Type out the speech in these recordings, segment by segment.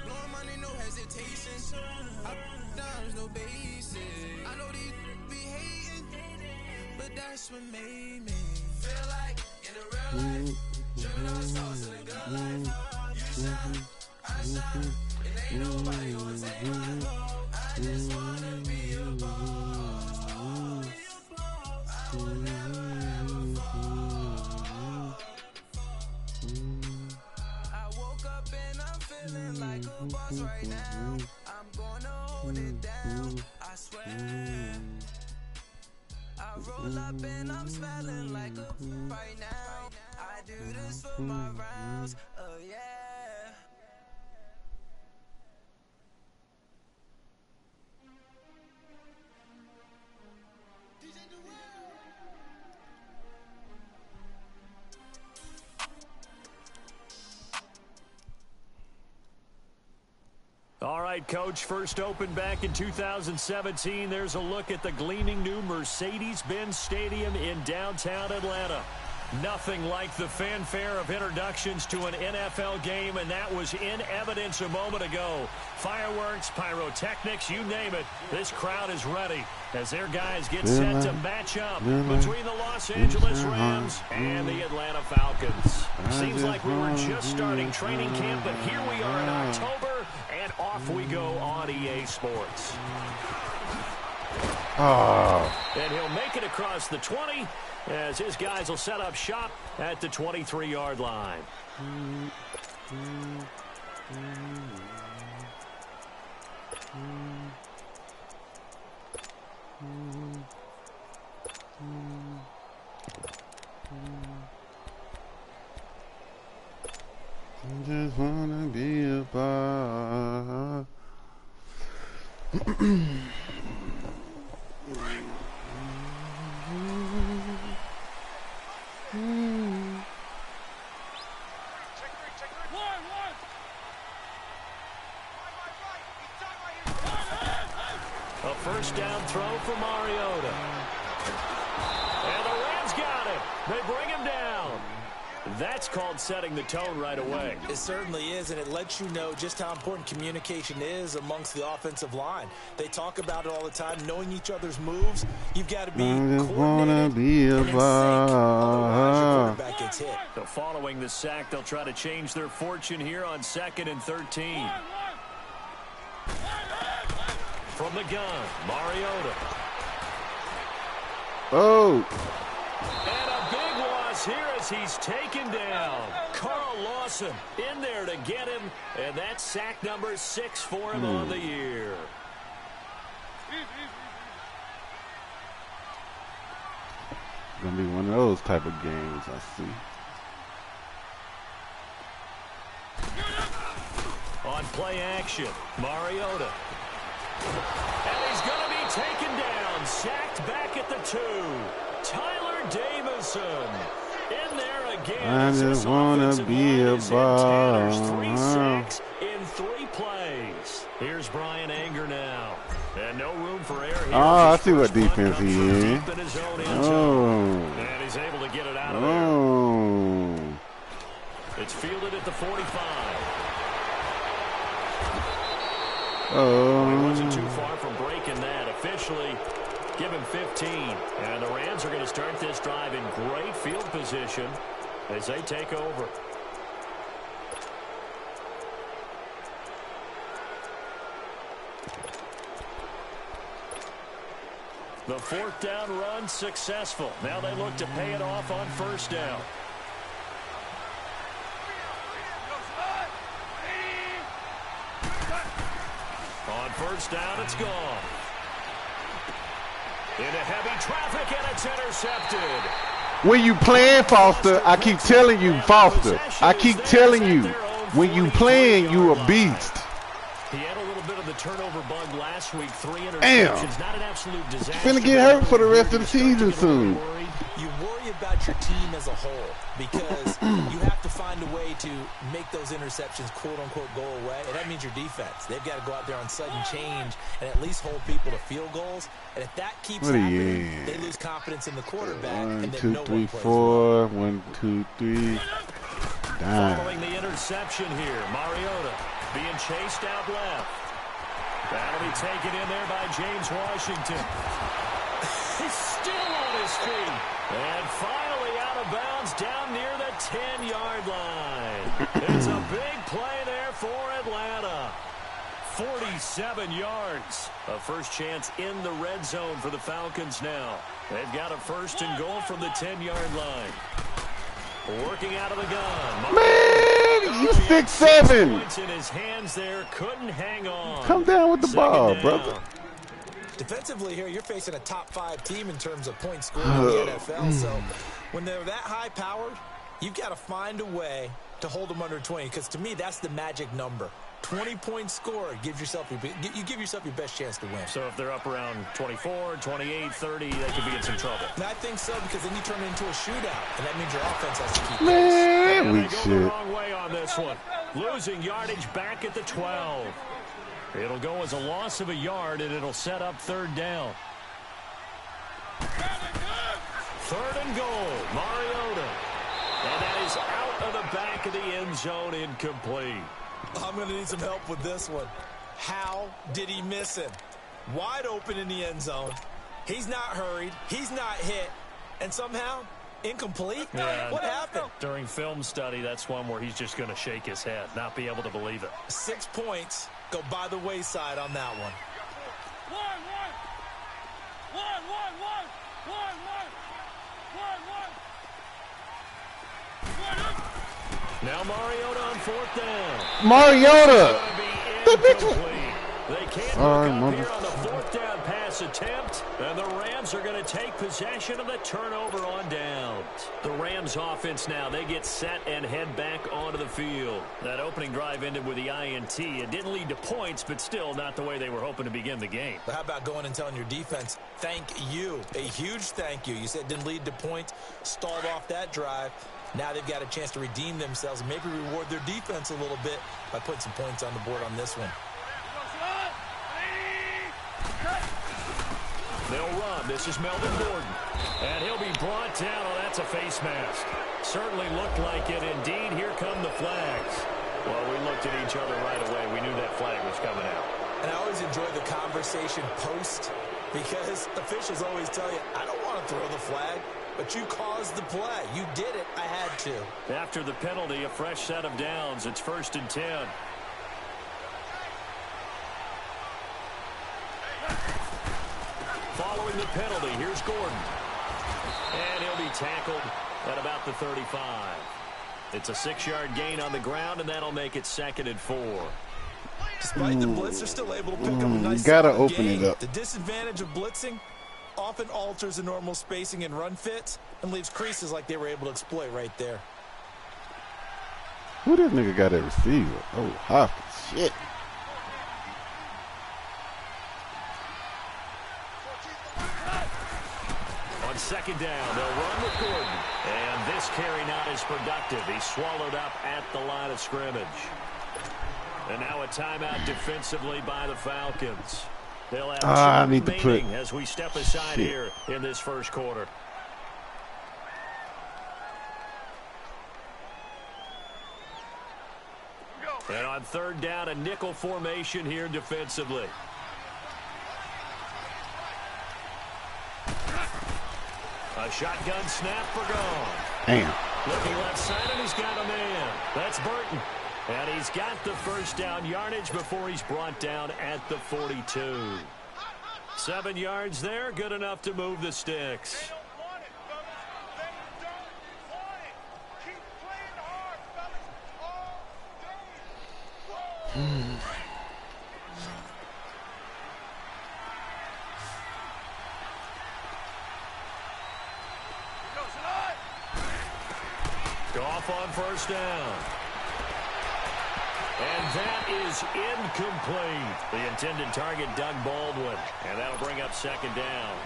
Blowing money, no hesitation. There's no basic. I know these be hating, but that's what made me feel like in a real life. Driven on stars in a good life. You shine, I shine, and ain't nobody gonna take my love. I just wanna be a boss. I wanna have a fall. I woke up and I'm feeling like a boss right now. I'm gonna hold it down, I swear. I roll up and I'm smelling like a right now. I do this for my rounds, oh yeah. All right, Coach, first opened back in 2017. There's a look at the gleaming new Mercedes-Benz Stadium in downtown Atlanta. Nothing like the fanfare of introductions to an NFL game, and that was in evidence a moment ago. Fireworks, pyrotechnics, you name it. This crowd is ready as their guys get set to match up between the Los Angeles Rams and the Atlanta Falcons. Seems like we were just starting training camp, but here we are in October, and off we go on EA Sports. And he'll make it across the 20 as his guys will set up shop at the 23-yard line. I just wanna be a boss. A first down throw for Mariota. And the Rams got him. They bring him down. That's called setting the tone right away. It certainly is, and it lets you know just how important communication is amongst the offensive line. They talk about it all the time, knowing each other's moves. You've got to be coordinated and in sync, otherwise your quarterback gets hit. So following the sack, they'll try to change their fortune here on 2nd and 13. From the gun, Mariota. Oh. And a big loss here as he's taken down. Carl Lawson in there to get him, and that's sack number 6 for him on the year. Gonna be one of those type of games, I see. On play action, Mariota. And he's going to be taken down, sacked back at the 2. Tyler Davison in there again. I just want to be a boss. 3 sacks in 3 plays. Here's Brian Anger now. And no room for error here. Oh, I see what defense he is. Oh. And he's able to get it out of there. It's fielded at the 45. Well, he wasn't too far from breaking that. Officially, give him 15. And the Rams are going to start this drive in great field position as they take over. The 4th down run successful. Now they look to pay it off on 1st down. On 1st down, it's gone. Into heavy traffic, and it's intercepted. When you playing, Foster, I keep telling you, Foster, I keep telling you, when you playing, you a beast. He had a little bit of the turnover bug last week. 3 interceptions. Damn. Not an absolute disaster. Finna get hurt for the rest of the season soon. You worry about your team as a whole because you have to find a way to make those interceptions quote-unquote go away, and that means your defense. They've got to go out there on sudden change and at least hold people to field goals, and if that keeps happening, they lose confidence in the quarterback. 1, and then 2, no 3, one plays 4. well. 1, 2, 3. Following the interception here, Mariota being chased out left. That'll be taken in there by James Washington. He's still on his feet. And finally out of bounds down near the 10-yard line. It's a big play there for Atlanta. 47 yards. A first chance in the red zone for the Falcons now. They've got a first and goal from the 10-yard line. Working out of the gun. Man, you 6'7". Points in his hands there. Couldn't hang on. Come down with the ball, Second down. brother. Defensively here, you're facing a top-5 team in terms of points scored in the NFL. So when they're that high-powered, you've got to find a way to hold them under 20. Because to me, that's the magic number. 20 points scored gives yourself you give yourself your best chance to win. So if they're up around 24, 28, 30, they could be in some trouble. And I think so, because then you turn it into a shootout, and that means your offense has to keep pace. Man, And we they go the shit. wrong way on this one. Losing yardage back at the 12. It'll go as a loss of a yard, and it'll set up third down. Third and goal, Mariota. And that is out of the back of the end zone, incomplete. I'm going to need some help with this one. How did he miss him? Wide open in the end zone. He's not hurried. He's not hit. And somehow, incomplete? Yeah. What happened? During film study, that's one where he's just going to shake his head, not be able to believe it. 6 points go by the wayside on that one. Now Mariota on fourth down. Mariota. That bitch. They can't Sorry, look up here mother- on the fourth down pass attempt, and the Rams are going to take possession of the turnover on downs. The Rams offense now, they get set and head back onto the field. That opening drive ended with the INT. It didn't lead to points, but still not the way they were hoping to begin the game. But how about going and telling your defense, thank you, a huge thank you. You said it didn't lead to points, stalled off that drive. Now they've got a chance to redeem themselves and maybe reward their defense a little bit by putting some points on the board on this one. They'll run. This is Melvin Gordon. And he'll be brought down. Oh, that's a face mask. Certainly looked like it. Indeed, here come the flags. Well, we looked at each other right away. We knew that flag was coming out. And I always enjoy the conversation post because officials always tell you, I don't want to throw the flag, but you caused the play. You did it. I had to. After the penalty, a fresh set of downs. It's 1st and 10. Following the penalty, here's Gordon. And he'll be tackled at about the 35. It's a 6-yard gain on the ground, and that'll make it 2nd and 4. Despite the blitz, they're still able to pick up a nice You gotta solid open gain. it up. The disadvantage of blitzing often alters the normal spacing and run fits and leaves creases like they were able to exploit right there. Who this nigga got at receiver? Oh, Hopkins. Shit. On 2nd down, they'll run with Gordon. And this carry not as productive. He's swallowed up at the line of scrimmage. And now a timeout defensively by the Falcons. They'll have I two need to put- remaining as we step aside Shit. here in this first quarter. And on 3rd down, a nickel formation here defensively. A shotgun snap for gone. Damn. Looking left side, and he's got a man. That's Burton. And he's got the first down yardage before he's brought down at the 42. 7 yards there, good enough to move the sticks. Goff on 1st down. And that is incomplete. The intended target, Doug Baldwin. And that'll bring up second down.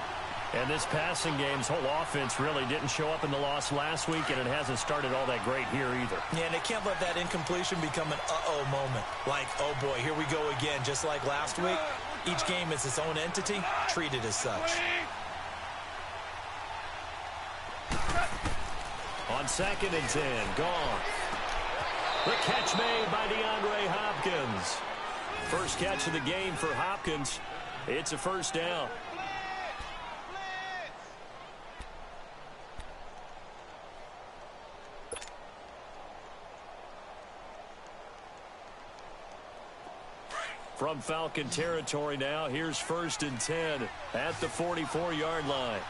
And this passing game's whole offense really didn't show up in the loss last week, and it hasn't started all that great here either. Yeah, and they can't let that incompletion become an uh-oh moment. Like, oh boy, here we go again, just like last week. Each game is its own entity, treated as such. On 2nd and 10, Goff. The catch made by DeAndre Hopkins. First catch of the game for Hopkins. It's a first down. From Falcon territory now, here's 1st and 10 at the 44-yard line.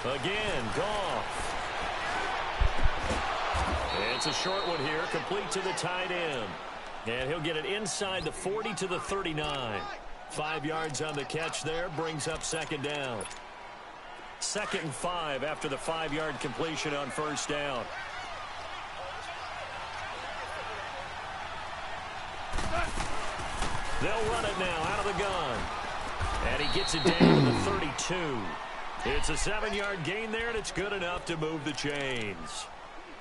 Again, Goff. It's a short one here, complete to the tight end. And he'll get it inside the 40 to the 39. 5 yards on the catch there, brings up second down. 2nd and 5 after the 5-yard completion on first down. They'll run it now out of the gun. And he gets it down to the 32. It's a 7-yard gain there, and it's good enough to move the chains.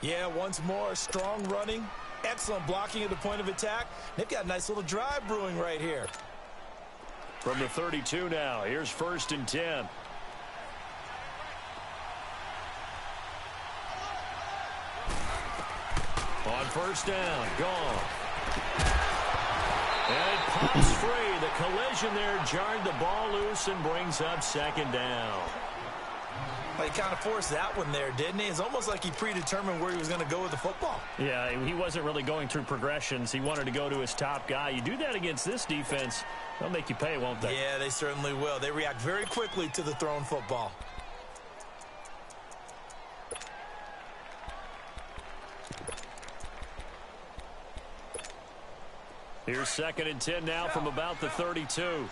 Yeah, once more, strong running, excellent blocking at the point of attack. They've got a nice little drive brewing right here. From the 32 now, here's 1st and 10. On first down, gone. And it pops free. The collision there jarred the ball loose and brings up second down. Well, he kind of forced that one there, didn't he? It's almost like he predetermined where he was going to go with the football. Yeah, he wasn't really going through progressions. He wanted to go to his top guy. You do that against this defense, they'll make you pay, won't they? Yeah, they certainly will. They react very quickly to the thrown football. Here's 2nd and 10 now from about the 32.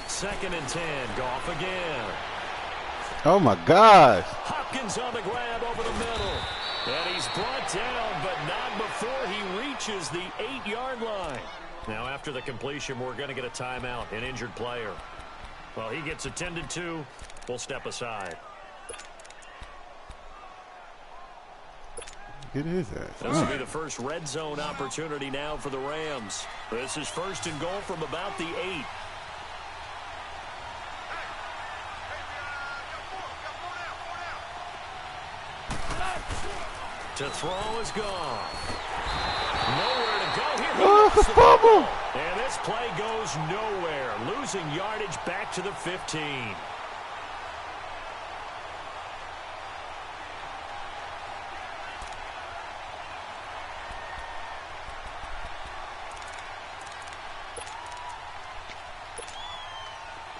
Second and 10, Goff again. Oh my gosh. Hopkins on the grab over the middle. And he's brought down, but not before he reaches the 8-yard line. Now, after the completion, we're going to get a timeout, an injured player. Well, he gets attended to. We'll step aside. It is that. This will be the first red zone opportunity now for the Rams. This is 1st and goal from about the 8. To throw is gone. Nowhere to go here. Oh, it's a fumble. And this play goes nowhere. Losing yardage back to the 15.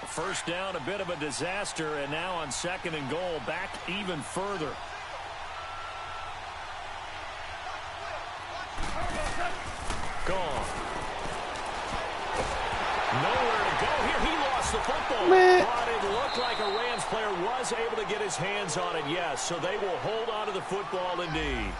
First down, a bit of a disaster, and now on 2nd and goal, back even further. Gone. Nowhere to go here. He lost the football. But it looked like a Rams player was able to get his hands on it, yes. So they will hold on to the football indeed.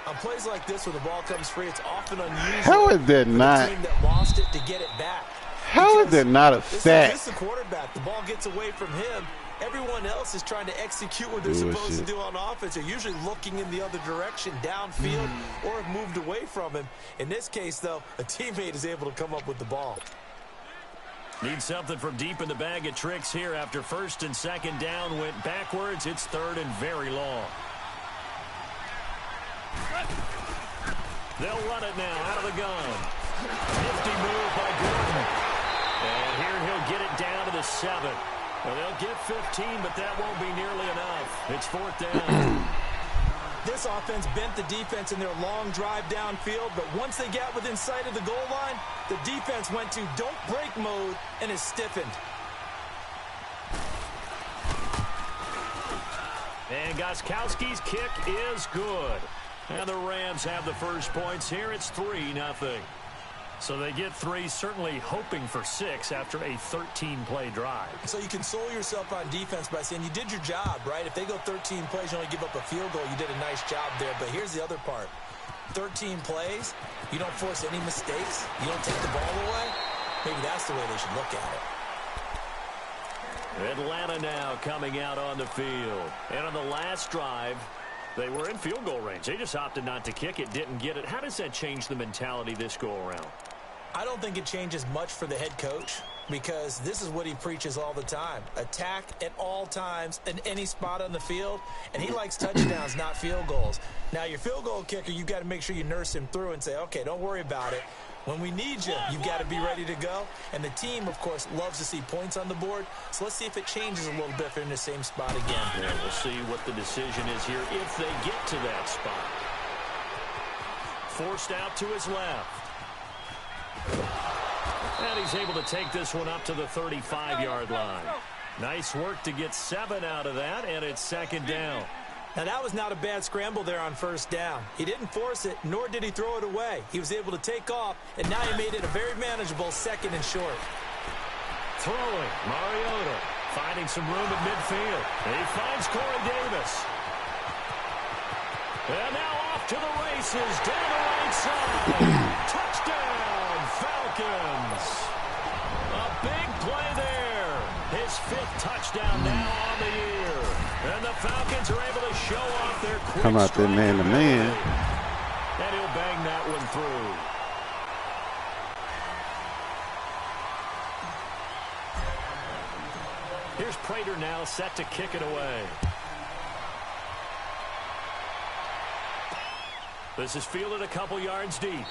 On plays like this where the ball comes free, it's often unusual How is that for not? the team that lost it to get it back. How is that not a sack? This is the quarterback. The ball gets away from him. Everyone else is trying to execute what they're supposed to do on offense. They're usually looking in the other direction, downfield, or have moved away from him. In this case, though, a teammate is able to come up with the ball. Need something from deep in the bag of tricks here after 1st and 2nd down went backwards. It's 3rd and very long. They'll run it now out of the gun. Nifty move by Gordon. And here he'll get it down to the 7. Well, they'll get 15, but that won't be nearly enough. It's 4th down. This offense bent the defense in their long drive downfield, but once they got within sight of the goal line, the defense went to don't break mode and is stiffened. And Gostkowski's kick is good. And the Rams have the first points here. It's 3-0. So they get 3, certainly hoping for 6 after a 13-play drive. So you console yourself on defense by saying you did your job, right? If they go 13 plays, you only give up a field goal, you did a nice job there. But here's the other part. 13 plays, you don't force any mistakes, you don't take the ball away. Maybe that's the way they should look at it. Atlanta now coming out on the field. And on the last drive, they were in field goal range. They just opted not to kick it, didn't get it. How does that change the mentality this go-around? I don't think it changes much for the head coach because this is what he preaches all the time. Attack at all times in any spot on the field, and he likes touchdowns, not field goals. Now, your field goal kicker, you've got to make sure you nurse him through and say, okay, don't worry about it. When we need you, you've got to be ready to go. And the team, of course, loves to see points on the board. So let's see if it changes a little bit if they're in the same spot again. Yeah, we'll see what the decision is here if they get to that spot. Forced out to his left. And he's able to take this one up to the 35-yard line. Nice work to get 7 out of that, and it's second down. Now, that was not a bad scramble there on first down. He didn't force it, nor did he throw it away. He was able to take off, and now he made it a very manageable 2nd and short. Throwing, Mariota finding some room at midfield. He finds Corey Davis. And now off to the races, down the right side. Touchdown, Falcons. A big play there. His 5th touchdown now on the year. And the Falcons are able to show off their quick come out there man-to-man. And he'll bang that one through. Here's Prater now set to kick it away. This is fielded a couple yards deep.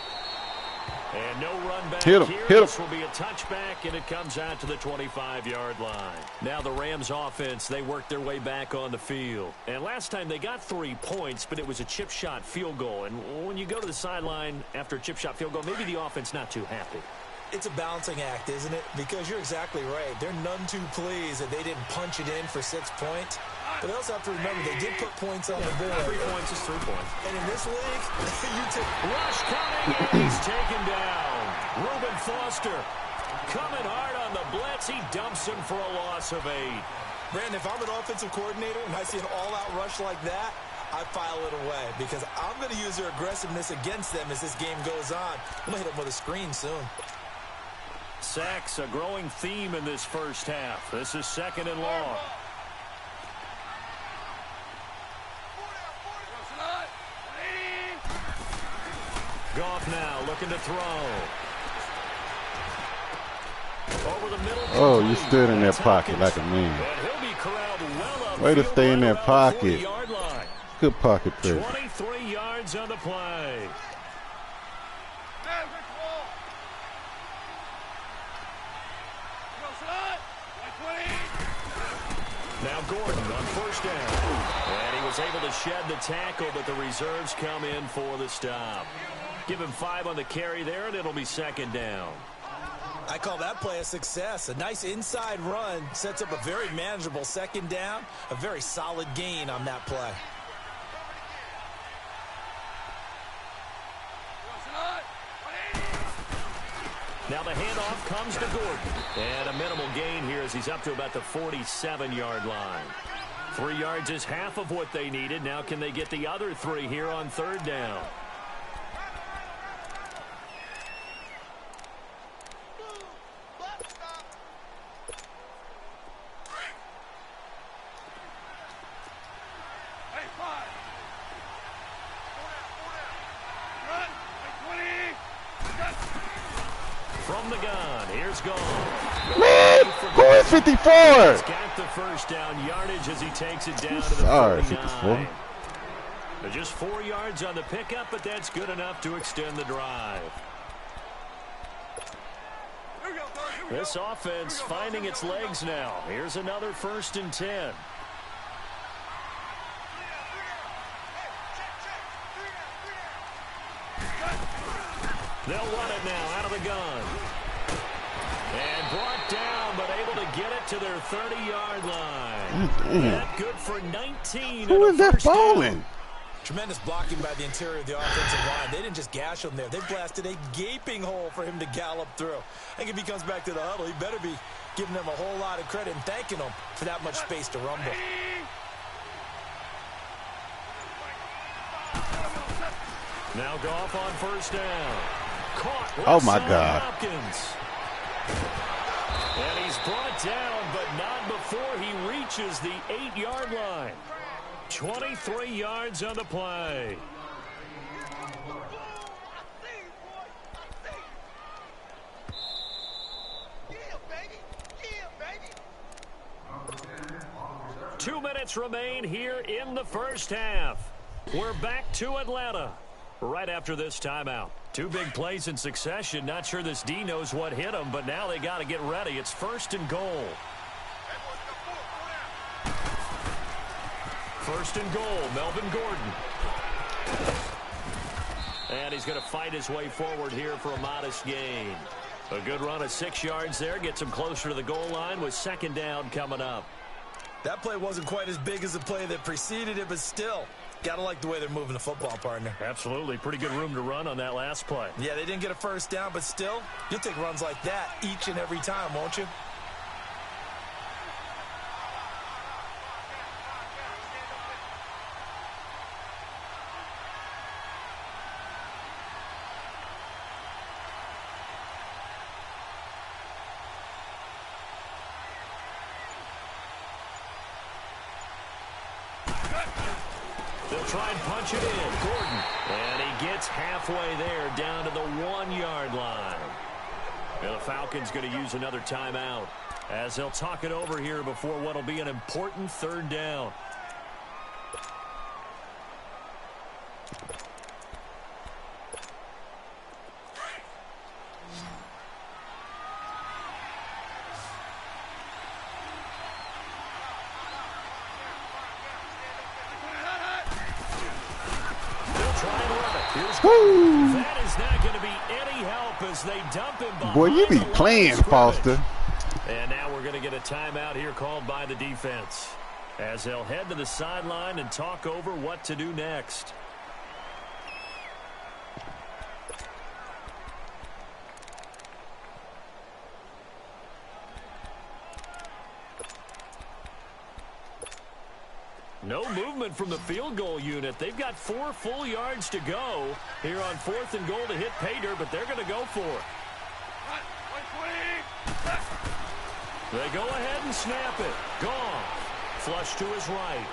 And no run back here. This will be a touchback, and it comes out to the 25-yard line. Now the Rams offense, they worked their way back on the field. And last time they got 3 points, but it was a chip shot field goal. And when you go to the sideline after a chip shot field goal, maybe the offense not too happy. It's a balancing act, isn't it? Because you're exactly right. They're none too pleased that they didn't punch it in for 6 points. But they also have to remember they did put points on the board. 3 points is 3 points. And in this league, you take... Rush coming, and he's taken down. Reuben Foster coming hard on the blitz. He dumps him for a loss of 8. Brandon, if I'm an offensive coordinator and I see an all-out rush like that, I file it away because I'm going to use their aggressiveness against them as this game goes on. I'm going to hit them with a screen soon. Sacks, a growing theme in this first half. This is 2nd and long. Goff now looking to throw. Over the middle. Oh, you stood in that pocket like a man. Way to stay in that pocket. Good pocket play. 23 yards on the play. Now Gordon on first down. And he was able to shed the tackle, but the reserves come in for the stop. Give him 5 on the carry there, and it'll be 2nd down. I call that play a success. A nice inside run sets up a very manageable 2nd down. A very solid gain on that play. Now the handoff comes to Gordon. And a minimal gain here as he's up to about the 47-yard line. 3 yards is half of what they needed. Now can they get the other 3 here on 3rd down? From the gun, here's Goff. Man, who is 54? He's got the first down yardage as he takes it down to the 49. Just 4 yards on the pickup, but that's good enough to extend the drive. This offense finding its legs now. Here's another 1st and 10. They'll run it now out of the gun. And brought down, but able to get it to their 30-yard line. That good for 19. Who is that bowling? Tremendous blocking by the interior of the offensive line. They didn't just gash him there. They blasted a gaping hole for him to gallop through. I think if he comes back to the huddle, he better be giving them a whole lot of credit and thanking them for that much space to rumble. Now Goff on first down. Caught. Oh, my God. Hopkins. And he's brought down, but not before he reaches the 8-yard line. 23 yards on the play. Yeah, baby. 2 minutes remain here in the first half. We're back to Atlanta right after this timeout. 2 big plays in succession. Not sure this D knows what hit him, but now they got to get ready. It's 1st and goal. 1st and goal, Melvin Gordon. And he's going to fight his way forward here for a modest gain. A good run of 6 yards there. Gets him closer to the goal line with 2nd down coming up. That play wasn't quite as big as the play that preceded it, but still, got to like the way they're moving the football, partner. Absolutely. Pretty good room to run on that last play. Yeah, they didn't get a first down, but still, you'll take runs like that each and every time, won't you? They'll try and punch it in. Gordon. And he gets halfway there down to the 1-yard line. And the Falcons going to use another timeout as they'll talk it over here before what will be an important 3rd down. Woo. That is not going to be any help as they dump him behind. Boy, you be playing, Foster. And now we're going to get a timeout here called by the defense as they'll head to the sideline and talk over what to do next. No movement from the field goal unit. They've got 4 full yards to go here on 4th and goal to hit Pater, but they're going to go for it. They go ahead and snap it. Gone. Flush to his right.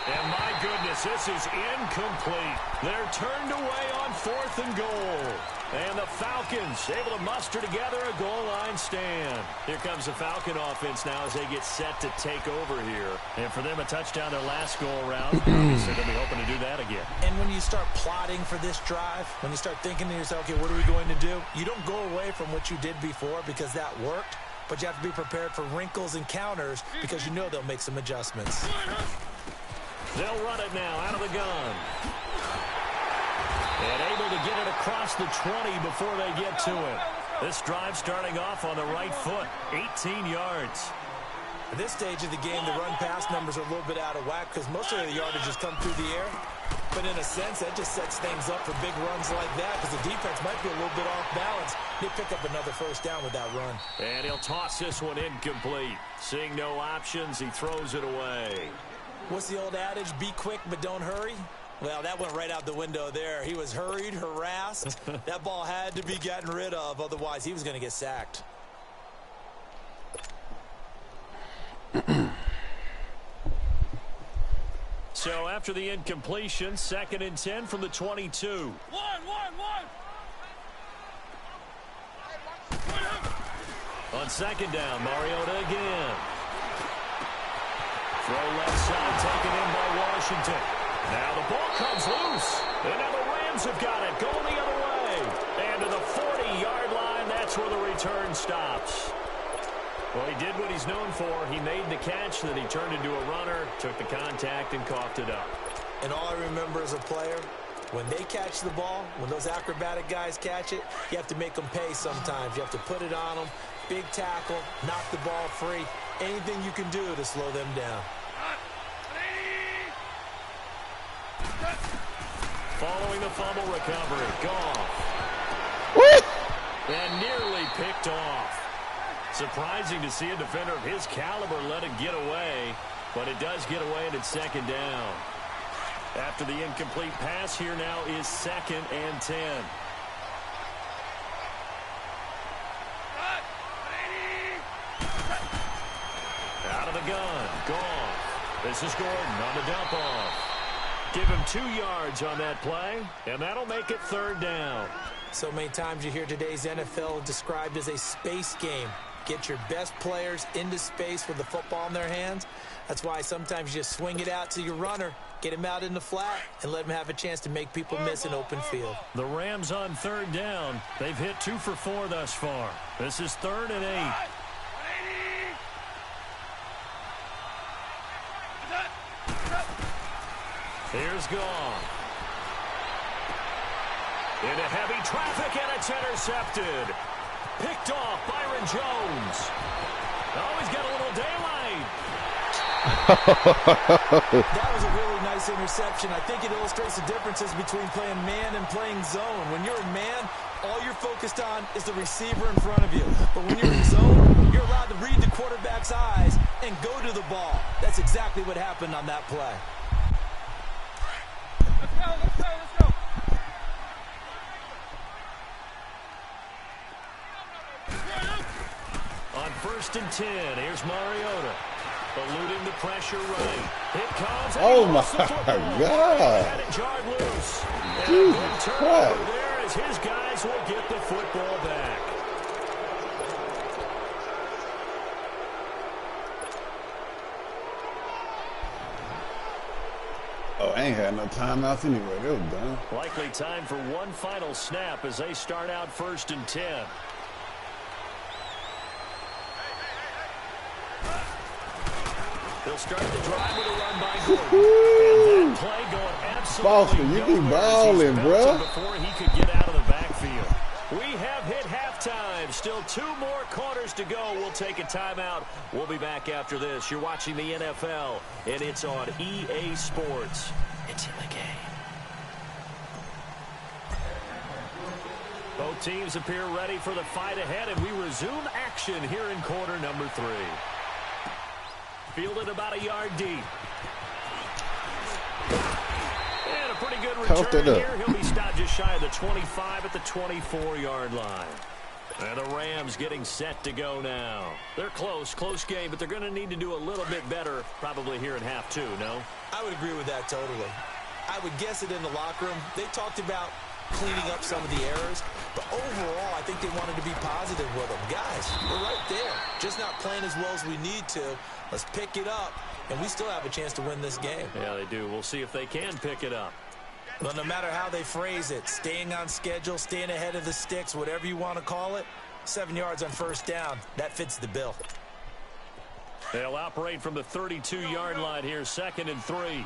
And my goodness, this is incomplete. They're turned away on 4th and goal. And the Falcons able to muster together a goal line stand. Here comes the Falcon offense now as they get set to take over here. And for them, a touchdown their last go-around. Obviously, they'll be hoping to do that again. And when you start plotting for this drive, when you start thinking to yourself, okay, what are we going to do? You don't go away from what you did before because that worked, but you have to be prepared for wrinkles and counters because you know they'll make some adjustments. They'll run it now out of the gun. And able to get it across the 20 before they get to it. This drive starting off on the right foot, 18 yards. At this stage of the game, the run-pass numbers are a little bit out of whack because most of the yardage has come through the air. But in a sense, that just sets things up for big runs like that because the defense might be a little bit off balance. They pick up another first down with that run. And he'll toss this one incomplete. Seeing no options, he throws it away. What's the old adage? Be quick, but don't hurry. Well, that went right out the window there. He was hurried, harassed. That ball had to be gotten rid of. Otherwise, he was going to get sacked. So after the incompletion, 2nd and 10 from the 22. On 2nd down, Mariota again. Throw left side, taken in by Washington. Now the ball comes loose. And now the Rams have got it. Going the other way. And to the 40-yard line, that's where the return stops. Well, he did what he's known for. He made the catch, then he turned into a runner, took the contact, and coughed it up. And all I remember as a player, when they catch the ball, when those acrobatic guys catch it, you have to make them pay sometimes. You have to put it on them. Big tackle, knock the ball free. Anything you can do to slow them down. Following the fumble recovery, Goff. And nearly picked off. Surprising to see a defender of his caliber let it get away, but it does get away and it's second down. After the incomplete pass, here now is 2nd and 10. Out of the gun, Goff. This is Gordon on the dump off. Give him 2 yards on that play, and that'll make it 3rd down. So many times you hear today's NFL described as a space game. Get your best players into space with the football in their hands. That's why sometimes you just swing it out to your runner, get him out in the flat, and let him have a chance to make people miss an open field. The Rams on 3rd down. They've hit 2 for 4 thus far. This is 3rd and 8. Here's Goff. Into heavy traffic, and it's intercepted. Picked off Byron Jones. Oh, he's got a little daylight. That was a really nice interception. I think it illustrates the differences between playing man and playing zone. When you're in man, all you're focused on is the receiver in front of you. But when you're in zone, you're allowed to read the quarterback's eyes and go to the ball. That's exactly what happened on that play. Let's go. On 1st and 10, here's Mariota. Eluding the pressure right. It comes. Oh, my God. Had it jarred loose. Jesus Christ. There as his guys will get the football back. Oh, I ain't had no timeouts anyway. They was done. Likely time for one final snap as they start out 1st and 10. They'll start the drive with a run by Gordon. And that play going absolutely Boston, you be balling, bro. Before he could get out of the backfield. We have hit halftime. Still 2 more quarters to go. We'll take a timeout. We'll be back after this. You're watching the NFL, and it's on EA Sports. It's in the game. Both teams appear ready for the fight ahead, and we resume action here in quarter number 3. Fielded about a yard deep. And a pretty good return here. He'll be stopped just shy of the 25 at the 24-yard line. And the Rams getting set to go now. They're close game, but they're going to need to do a little bit better probably here in half 2, no? I would agree with that totally. I would guess it in the locker room. They talked about cleaning up some of the errors, but overall, I think they wanted to be positive with them. Guys, we're right there. Just not playing as well as we need to. Let's pick it up, and we still have a chance to win this game. Yeah, they do. We'll see if they can pick it up. Well, no matter how they phrase it, staying on schedule, staying ahead of the sticks, whatever you want to call it, 7 yards on 1st down, that fits the bill. They'll operate from the 32-yard line here, 2nd and 3.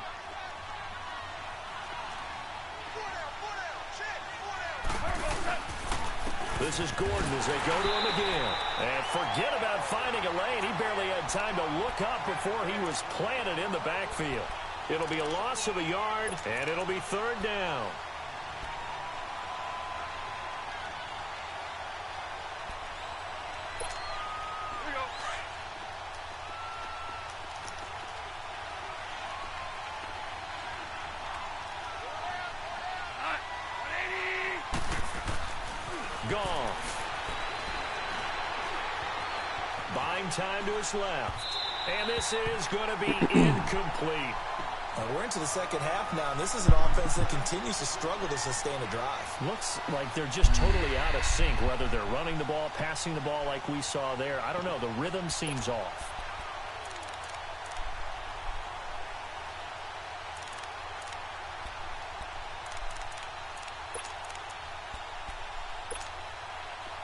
This is Gordon as they go to him again. And forget about finding a lane. He barely had time to look up before he was planted in the backfield. It'll be a loss of a yard, and it'll be 3rd down. Buying time to his left. And this is going to be incomplete. We're into the second half now, and this is an offense that continues to struggle to sustain a drive. Looks like they're just totally out of sync, whether they're running the ball, passing the ball like we saw there. I don't know. The rhythm seems off.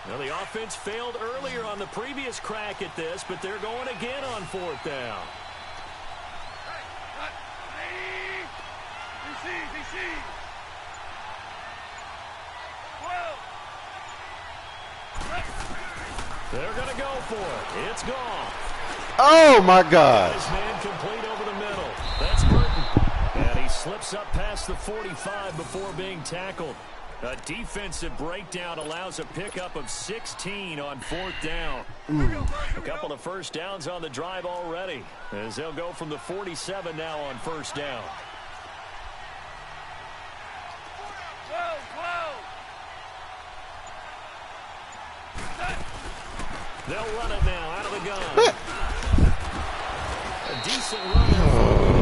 Well, the offense failed earlier on the previous crack at this, but they're going again on 4th down. They're going to go for it. It's gone. Oh, my God. This man complete over the middle. That's Burton. And he slips up past the 45 before being tackled. A defensive breakdown allows a pickup of 16 on 4th down. A couple of first downs on the drive already, as they'll go from the 47 now on 1st down. They'll run it now out of the gun. A decent run,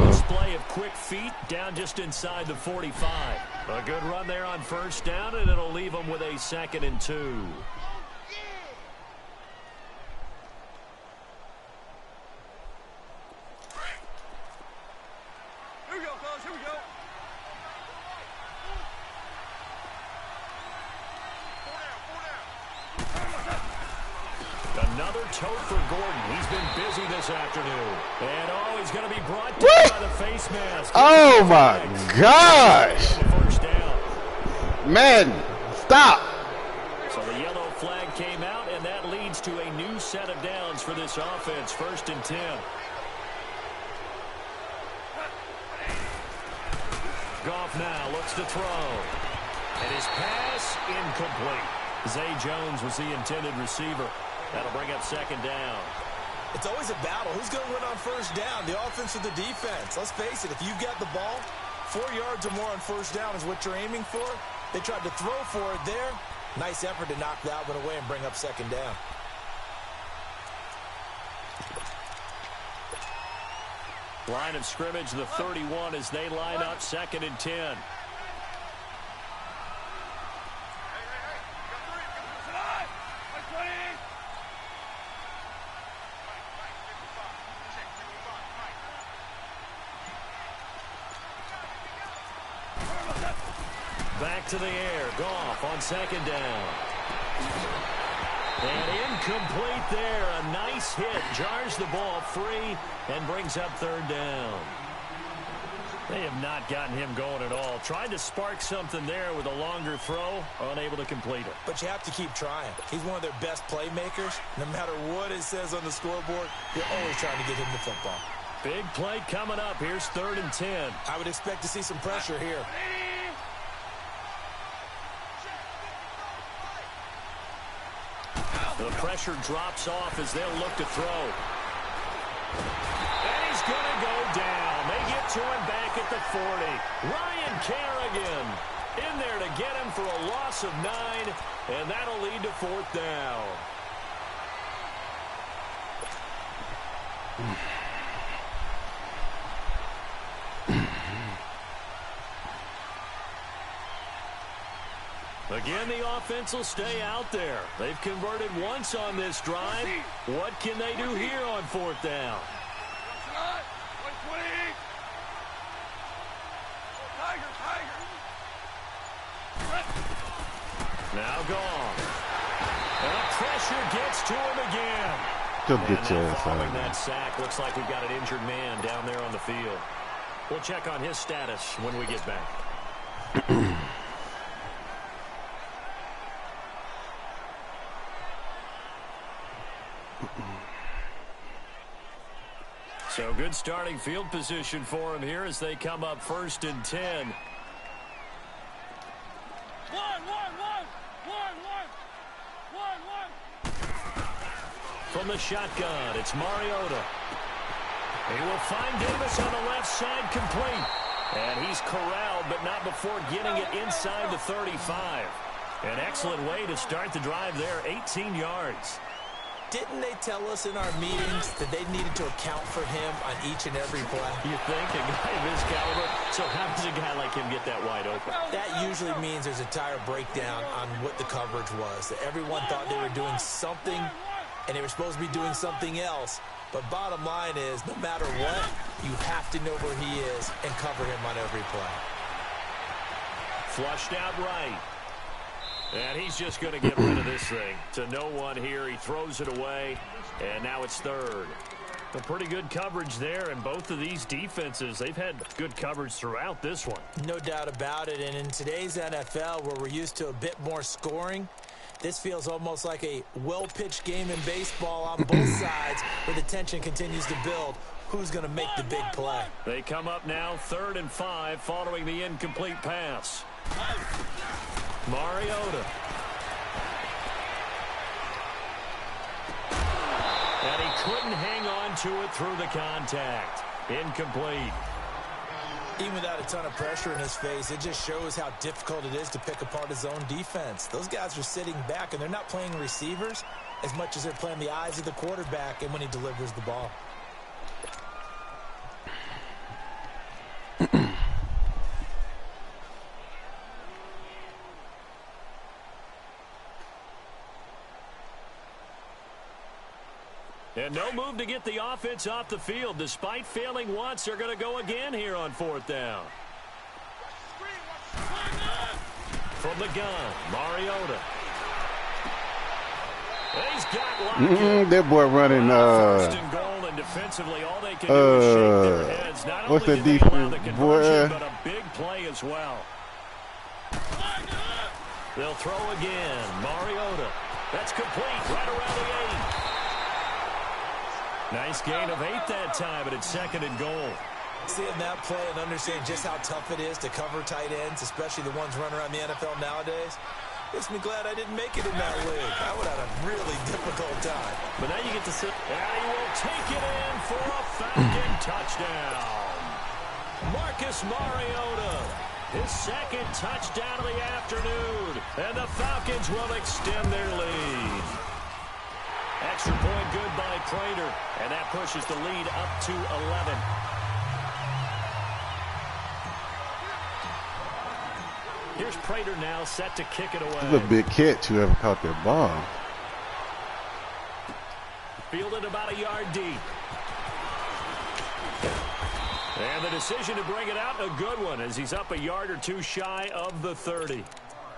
a display of quick feet down just inside the 45. A good run there on 1st down, and it'll leave them with a 2nd and 2. Here we go, fellas. Here we go. Another tote for Gordon. He's been busy this afternoon. And, he's going to be brought down by the face mask. Oh, my gosh. First down. Man, stop. So the yellow flag came out, and that leads to a new set of downs for this offense. 1st and 10. Goff now looks to throw. And his pass incomplete. Zay Jones was the intended receiver. That'll bring up 2nd down. It's always a battle. Who's going to win on 1st down, the offense or the defense? Let's face it, if you've got the ball, 4 yards or more on 1st down is what you're aiming for. They tried to throw for it there. Nice effort to knock that one away and bring up 2nd down. Line of scrimmage, the 31 as they line up 2nd and 10. Back to the air. Goff on 2nd down. And incomplete there. A nice hit. Jars the ball free and brings up 3rd down. They have not gotten him going at all. Tried to spark something there with a longer throw. Unable to complete it. But you have to keep trying. He's one of their best playmakers. No matter what it says on the scoreboard, you're always trying to get him the football. Big play coming up. Here's 3rd and 10. I would expect to see some pressure here. The pressure drops off as they'll look to throw. And he's going to go down. They get to him back at the 40. Ryan Kerrigan in there to get him for a loss of 9, and that'll lead to 4th down. Again, the offense will stay out there. They've converted once on this drive. What can they do here on 4th down? Now gone. And the pressure gets to him again. Go get your ass out Following of there. that sack, looks like we've got an injured man down there on the field. We'll check on his status when we get back. So good starting field position for him here as they come up 1st and 10. From the shotgun, it's Mariota. He will find Davis on the left side, complete. And he's corralled, but not before getting it inside the 35. An excellent way to start the drive there, 18 yards. Didn't they tell us in our meetings that they needed to account for him on each and every play? You think a guy of his caliber? So how does a guy like him get that wide open? That usually means there's a entire breakdown on what the coverage was. That everyone thought they were doing something, and they were supposed to be doing something else. But bottom line is, no matter what, you have to know where he is and cover him on every play. Flushed out right. And he's just going to get rid of this thing. To no one here. He throws it away. And now it's 3rd. A pretty good coverage there. And both of these defenses, they've had good coverage throughout this one. No doubt about it. And in today's NFL, where we're used to a bit more scoring, This feels almost like a well-pitched game in baseball on both sides where the tension continues to build. Who's going to make the big play? They come up now 3rd and 5 following the incomplete pass. Mariota. And he couldn't hang on to it through the contact. Incomplete. Even without a ton of pressure in his face, it just shows how difficult it is to pick apart his own defense. Those guys are sitting back, and they're not playing receivers as much as they're playing the eyes of the quarterback and when he delivers the ball. And no move to get the offense off the field. Despite failing once, they're going to go again here on 4th down. From the gun, Mariota. He's got Lockett. That boy running. First and goal, and defensively, all they can do is shake their heads. Not what's only the did they allow defense, the conversion, boy? but a big play as well. They'll throw again. Mariota. That's complete right around the 8. Nice gain of 8 that time, but it's 2nd and goal. Seeing that play and understanding just how tough it is to cover tight ends, especially the ones running around the NFL nowadays, makes me glad I didn't make it in that league. I would have had a really difficult time. But now you get to sit. And he will take it in for a Falcon touchdown. Marcus Mariota, his 2nd touchdown of the afternoon. And the Falcons will extend their lead. Extra point good by Prater, and that pushes the lead up to 11. Here's Prater now set to kick it away. This is a big catch whoever caught that ball. Fielded about a yard deep. And the decision to bring it out, a good one, as he's up a yard or two shy of the 30.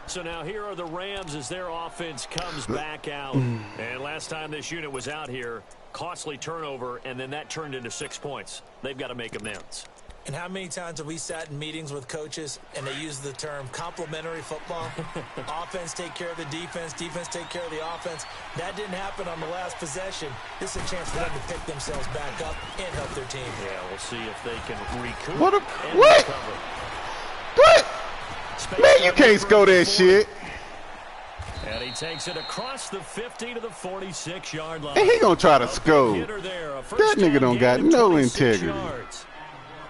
So now here are the Rams as their offense comes back out. And last time this unit was out here, costly turnover, and then that turned into 6 points. They've got to make amends. And how many times have we sat in meetings with coaches and they use the term complementary football? Offense take care of the defense, defense take care of the offense. That didn't happen on the last possession. This is a chance for them to pick themselves back up and help their team. Yeah, we'll see if they can recoup What? and What? recover. What? Man, you can't score that shit. And he takes it across the 50 to the 46-yard line. And he gonna try to score. That nigga don't got no integrity.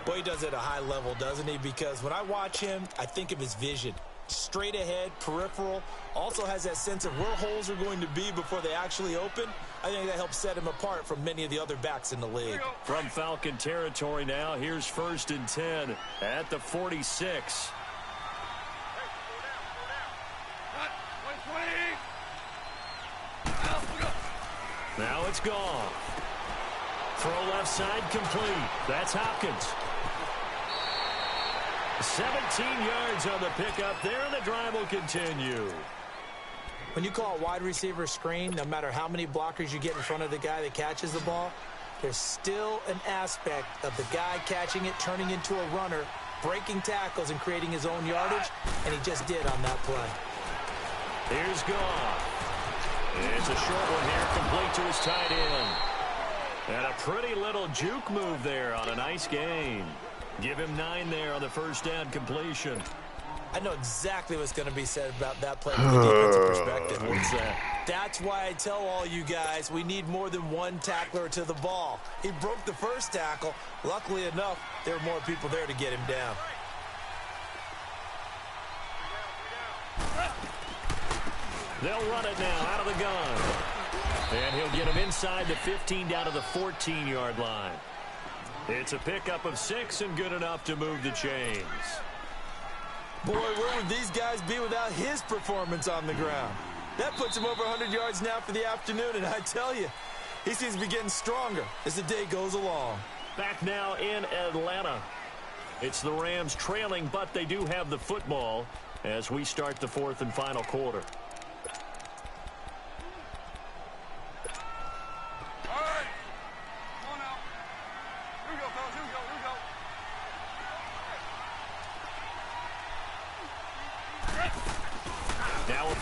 Boy, he does it at a high level, doesn't he? Because when I watch him, I think of his vision. Straight ahead, peripheral. Also has that sense of where holes are going to be before they actually open. I think that helps set him apart from many of the other backs in the league. From Falcon territory now, here's 1st and 10 at the 46. Now it's gone. Throw left side complete. That's Hopkins. 17 yards on the pickup there, and the drive will continue. When you call a wide receiver screen, no matter how many blockers you get in front of the guy that catches the ball, there's still an aspect of the guy catching it, turning into a runner, breaking tackles and creating his own yardage, and he just did on that play. Here's Goff. It's a short one here, complete to his tight end. And a pretty little juke move there on a nice gain. Give him 9 there on the first down completion. I know exactly what's going to be said about that play from the defensive perspective. What's that? That's why I tell all you guys we need more than one tackler to the ball. He broke the first tackle. Luckily enough, there were more people there to get him down. They'll run it now out of the gun. And he'll get him inside the 15 down to the 14-yard line. It's a pickup of 6 and good enough to move the chains. Boy, where would these guys be without his performance on the ground? That puts him over 100 yards now for the afternoon, and I tell you, he seems to be getting stronger as the day goes along. Back now in Atlanta. It's the Rams trailing, but they do have the football as we start the 4th and final quarter.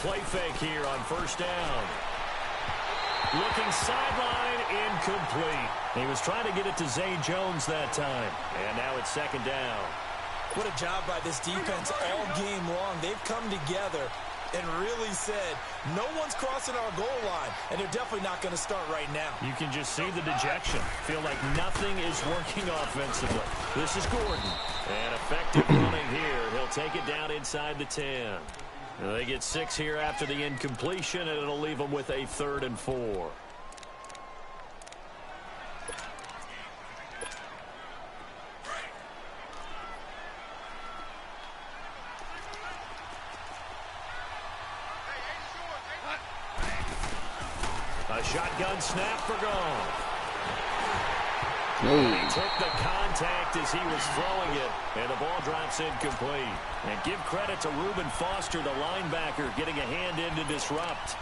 play fake here on first down. Looking sideline, incomplete. He was trying to get it to Zay Jones that time. And now it's second down. What a job by this defense all game long. They've come together and really said, no one's crossing our goal line, and they're definitely not going to start right now. You can just see the dejection. Feel like nothing is working offensively. This is Gordon. And effective running here. He'll take it down inside the 10. They get 6 here after the incompletion, and it'll leave them with a 3rd and 4. A shotgun snap for Gone. He took the contact as he was throwing it, and the ball drops incomplete. And give credit to Reuben Foster, the linebacker, getting a hand in to disrupt.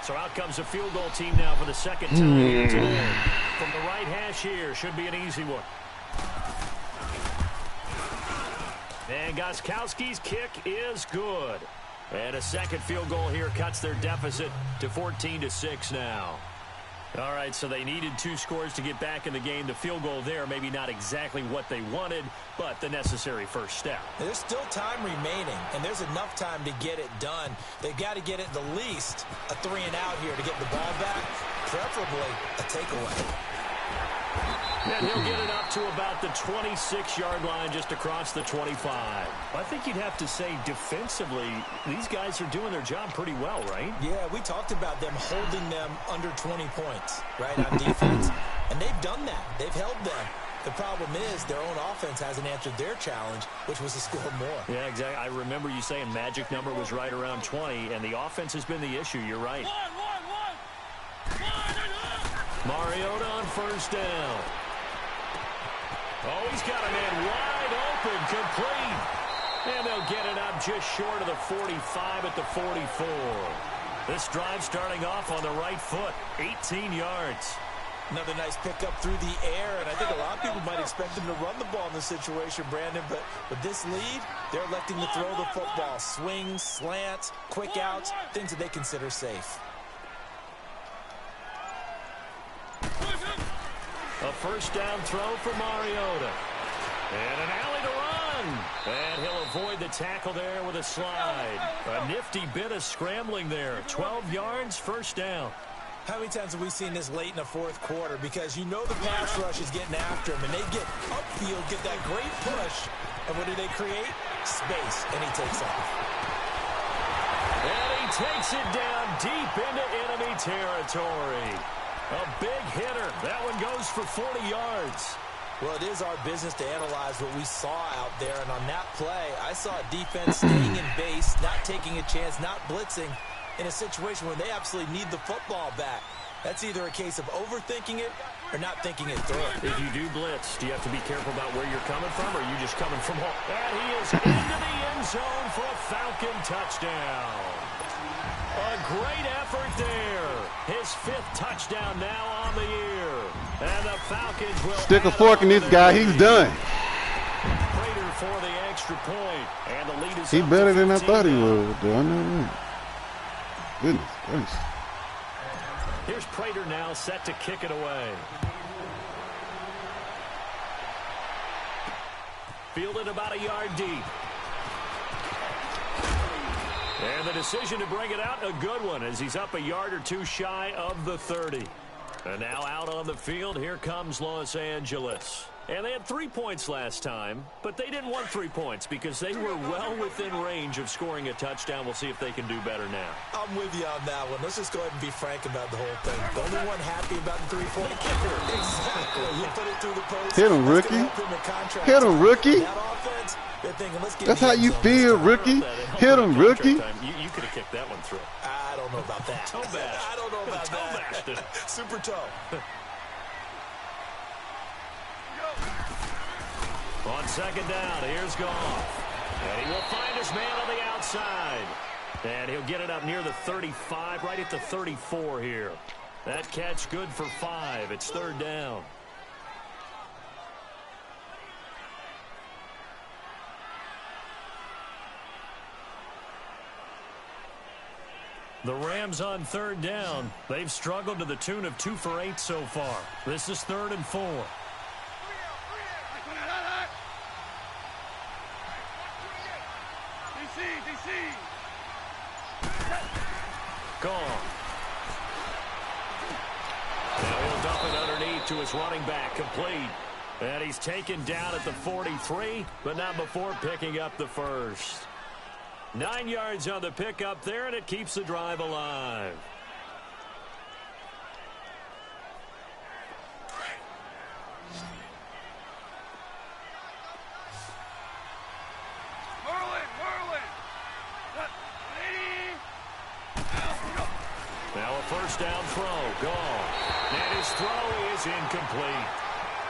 So out comes a field goal team now for the second time today. From the right hash here, should be an easy one. And Gostkowski's kick is good. And a second field goal here cuts their deficit to 14-6 now. All right, so they needed 2 scores to get back in the game. The field goal there, maybe not exactly what they wanted, but the necessary first step. There's still time remaining, and there's enough time to get it done. They've got to get it the least a 3 and out here to get the ball back, preferably a takeaway. And he'll get it up to about the 26-yard line, just across the 25. I think you'd have to say defensively, these guys are doing their job pretty well, right? Yeah, we talked about them holding them under 20 points, right, on defense. And they've done that. They've held them. The problem is their own offense hasn't answered their challenge, which was to score more. Yeah, exactly. I remember you saying magic number was right around 20, and the offense has been the issue. You're right. Mariota on first down. Oh, he's got a man wide open, complete. And they'll get it up just short of the 45 at the 44. This drive starting off on the right foot, 18 yards. Another nice pickup through the air, and I think a lot of people might expect them to run the ball in this situation, Brandon, but with this lead, they're electing to throw the football. Swings, slants, quick outs, things that they consider safe. A first down throw for Mariota. And an alley to run. And he'll avoid the tackle there with a slide. A nifty bit of scrambling there. 12 yards, first down. How many times have we seen this late in the fourth quarter? Because you know the pass rush is getting after him, and they get upfield, get that great push. And what do they create? Space, and he takes off. And he takes it down deep into enemy territory. A big hitter. That one goes for 40 yards. Well, it is our business to analyze what we saw out there. And on that play, I saw a defense staying in base, not taking a chance, not blitzing in a situation where they absolutely need the football back. That's either a case of overthinking it or not thinking it through. If you do blitz, do you have to be careful about where you're coming from, or are you just coming from home? And he is into the end zone for a Falcon touchdown. A great effort there. His 5th touchdown now on the year. And the Falcons will stick a fork in this guy. He's done. Prater for the extra point. And the lead is he better than I thought he was. I know that. Goodness gracious. Here's Prater now set to kick it away. Fielded about a yard deep. And the decision to bring it out, a good one, as he's up a yard or 2 shy of the 30. And now out on the field, here comes Los Angeles. And they had 3 points last time, but they didn't want 3 points because they were well within range of scoring a touchdown. We'll see if they can do better now. I'm with you on that one. Let's just go ahead and be frank about the whole thing. The only one happy about the 3-point kicker. Exactly. You put it through the post. Hit him, rookie. Hit him, rookie. That offense, they're thinking, let's get that's how you feel, rookie. Hit him, rookie. You could have kicked that one through. I don't know about that. Toe bash. I don't know about that. Super toe. On second down, here's Goff. And he will find his man on the outside. And he'll get it up near the 35, right at the 34 here. That catch good for 5. It's 3rd down. The Rams on third down. They've struggled to the tune of 2 for 8 so far. This is 3rd and 4. Gone. Now he'll dump it underneath to his running back, complete. And he's taken down at the 43, but not before picking up the first. 9 yards on the pickup there, and it keeps the drive alive. Now a first down throw, gone. And his throw is incomplete.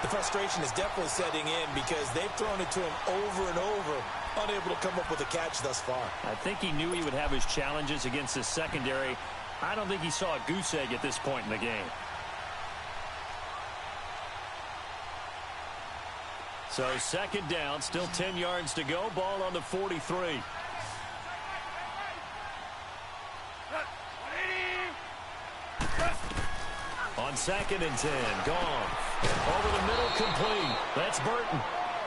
The frustration is definitely setting in because they've thrown it to him over and over, unable to come up with a catch thus far. I think he knew he would have his challenges against his secondary. I don't think he saw a goose egg at this point in the game. So 2nd down, still 10 yards to go, ball on the 43. On 2nd and 10, gone. Over the middle, complete. That's Burton.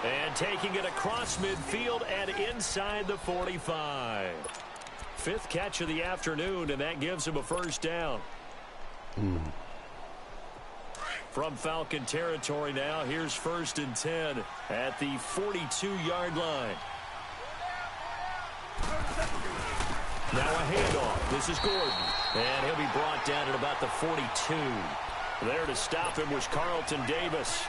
And taking it across midfield and inside the 45. 5th catch of the afternoon, and that gives him a first down. From Falcon territory now, here's 1st and 10 at the 42-yard line. Now a handoff. This is Gordon. And he'll be brought down at about the 42. There to stop him was Carlton Davis.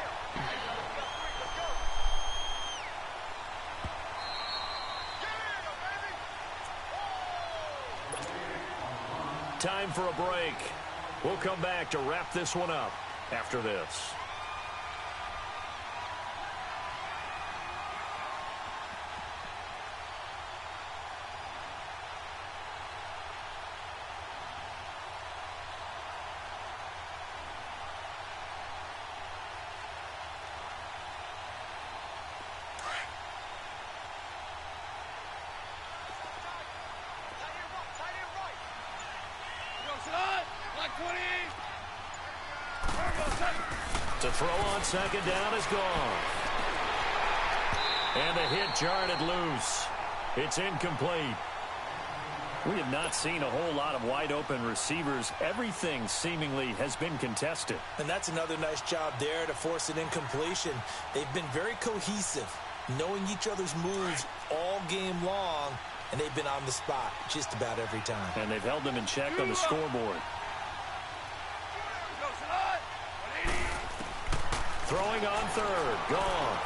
Time for a break. We'll come back to wrap this one up after this. The throw on 2nd down is gone. And the hit jarred it loose. It's incomplete. We have not seen a whole lot of wide-open receivers. Everything seemingly has been contested. And that's another nice job there to force an incompletion. They've been very cohesive, knowing each other's moves all game long, and they've been on the spot just about every time. And they've held them in check on the scoreboard. Throwing on 3rd, gone.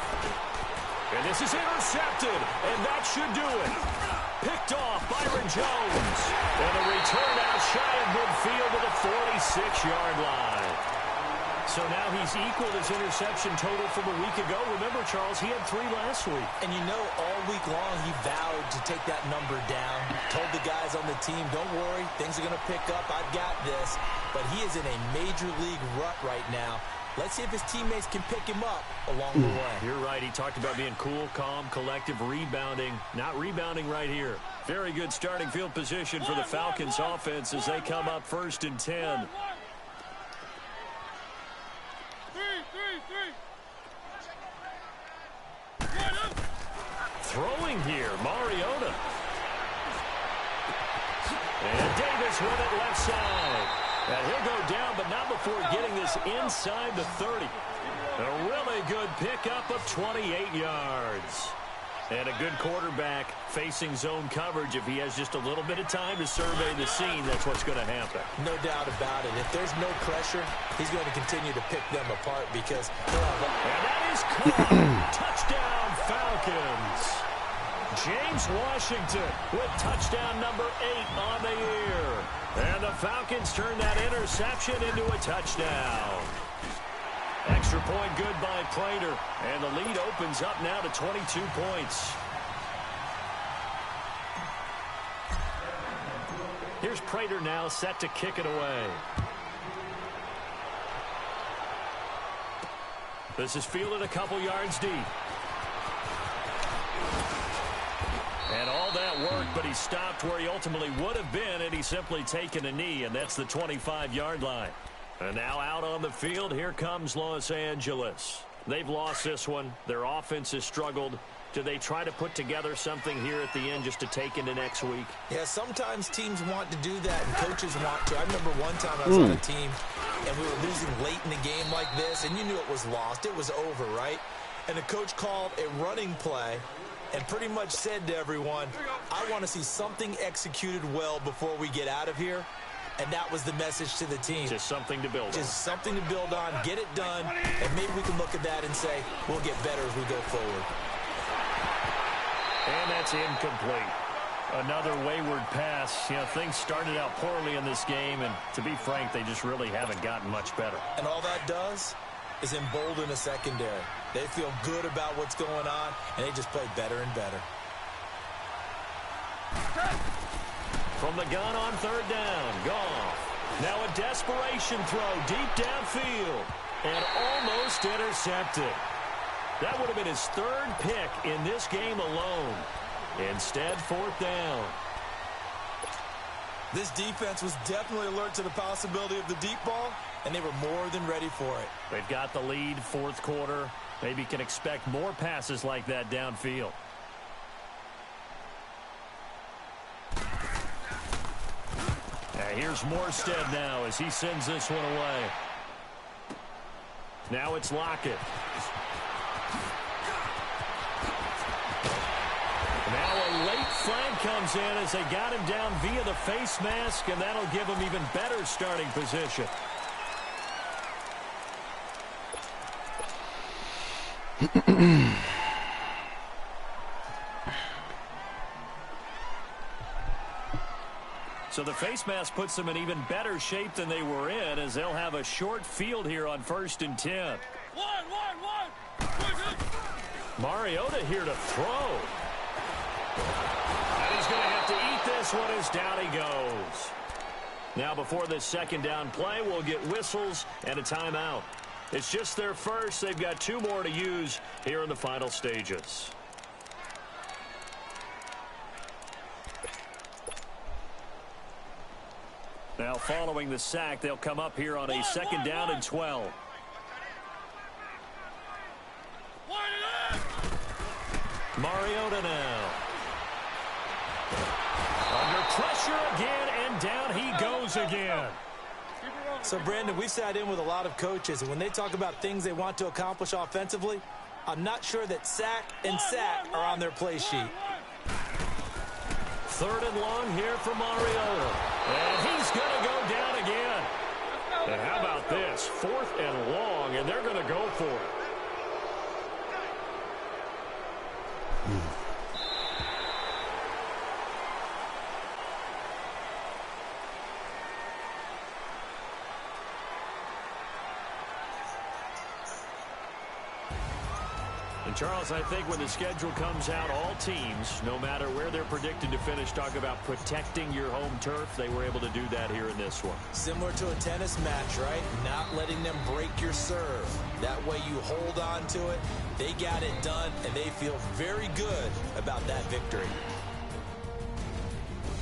And this is intercepted, and that should do it. Picked off Byron Jones. And a return out shy of midfield to the 46-yard line. So now he's equaled his interception total from a week ago. Remember, Charles, he had 3 last week. And you know, all week long he vowed to take that number down. Told the guys on the team, don't worry, things are going to pick up. I've got this. But he is in a major league rut right now. Let's see if his teammates can pick him up along the way. You're right. He talked about being cool, calm, collective, rebounding. Not rebounding right here. Very good starting field position for the Falcons offense as they come up 1st and 10. Throwing here, Mariota. And Davis with it left side. And he'll go down, but not before getting this inside the 30. A really good pickup of 28 yards. And a good quarterback facing zone coverage. If he has just a little bit of time to survey the scene, that's what's going to happen. No doubt about it. If there's no pressure, he's going to continue to pick them apart because he'll have a... And that is caught. Touchdown, Falcons. James Washington with touchdown number 8 on the year. And the Falcons turn that interception into a touchdown. Extra point good by Prater. And the lead opens up now to 22 points. Here's Prater now set to kick it away. This is fielded a couple yards deep. And all that work, but he stopped where he ultimately would have been had he simply taken a knee, and that's the 25-yard line. And now out on the field, here comes Los Angeles. They've lost this one. Their offense has struggled. Do they try to put together something here at the end just to take into next week? Yeah, sometimes teams want to do that, and coaches want to. I remember one time I was on a team, and we were losing late in the game like this, and you knew it was lost. It was over, right? And the coach called a running play and pretty much said to everyone, I want to see something executed well before we get out of here. And that was the message to the team. Just something to build on. Just something to build on, get it done, and maybe we can look at that and say, we'll get better as we go forward. And that's incomplete. Another wayward pass. You know, things started out poorly in this game, and to be frank, they just really haven't gotten much better. And all that does is embolden a secondary. They feel good about what's going on, and they just play better and better. From the gun on third down, Goff. Now a desperation throw deep downfield, and almost intercepted. That would have been his third pick in this game alone. Instead, fourth down. This defense was definitely alert to the possibility of the deep ball, and they were more than ready for it. They've got the lead, fourth quarter. Maybe can expect more passes like that downfield. Here's Morstead now as he sends this one away. Now it's Lockett. Now a late flag comes in as they got him down via the face mask, and that'll give him even better starting position. So the face mask puts them in even better shape than they were in, as they'll have a short field here on 1st and 10. Mariota here to throw. And he's going to have to eat this one as down he goes. Now before this second down play, we'll get whistles and a timeout. It's just their first. They've got 2 more to use here in the final stages. Now following the sack, they'll come up here on a second down and 12. Mariota now. Under pressure again, and down he goes again. So, Brandon, we sat in with a lot of coaches, and when they talk about things they want to accomplish offensively, I'm not sure that sack and sack are on their play sheet. Third and long here for Mariota. And he's going to go down again. And how about this? 4th and long, and they're going to go for it. And Charles, I think when the schedule comes out, all teams, no matter where they're predicted to finish, talk about protecting your home turf. They were able to do that here in this one. Similar to a tennis match, right? Not letting them break your serve. That way you hold on to it. They got it done, and they feel very good about that victory.